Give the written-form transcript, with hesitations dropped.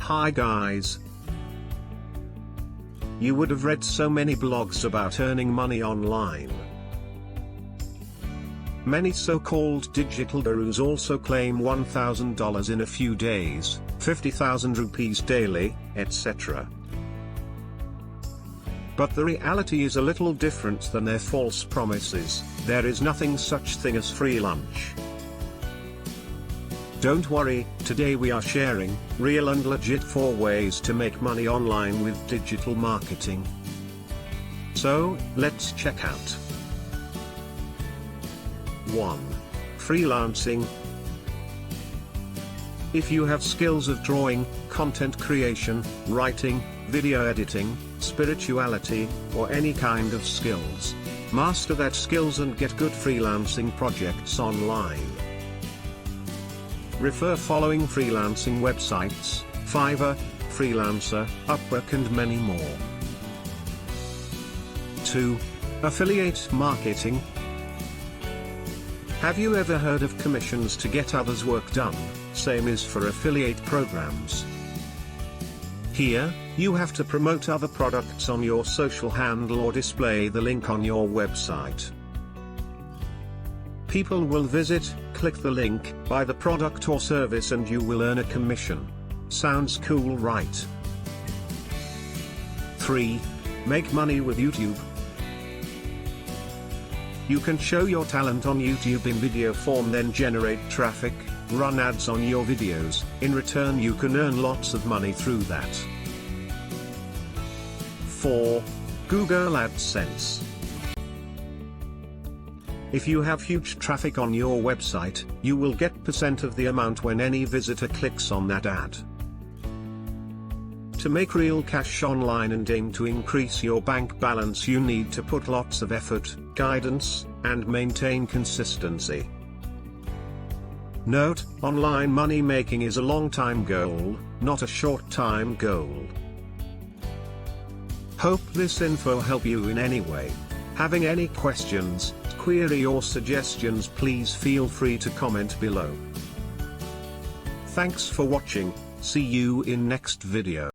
Hi guys. You would have read so many blogs about earning money online. Many so-called digital gurus also claim $1,000 in a few days, 50,000 rupees daily, etc. But the reality is a little different than their false promises. There is nothing such thing as free lunch. Don't worry, today we are sharing real and legit 4 ways to make money online with digital marketing. So, let's check out. 1. Freelancing. If you have skills of drawing, content creation, writing, video editing, spirituality, or any kind of skills, master that skills and get good freelancing projects online. Refer following freelancing websites: Fiverr, Freelancer, Upwork and many more. 2. Affiliate marketing. Have you ever heard of commissions to get others' work done? Same is for affiliate programs. Here, you have to promote other products on your social handle or display the link on your website. People will visit, click the link, buy the product or service and you will earn a commission. Sounds cool, right? 3. Make money with YouTube. You can show your talent on YouTube in video form, then generate traffic, run ads on your videos. In return you can earn lots of money through that. 4. Google Adsense. If you have huge traffic on your website, you will get % of the amount when any visitor clicks on that ad. To make real cash online and aim to increase your bank balance, you need to put lots of effort, guidance, and maintain consistency. Note, online money making is a long-time goal, not a short-time goal. Hope this info help you in any way. Having any questions, query or suggestions, please feel free to comment below. Thanks for watching, see you in next video.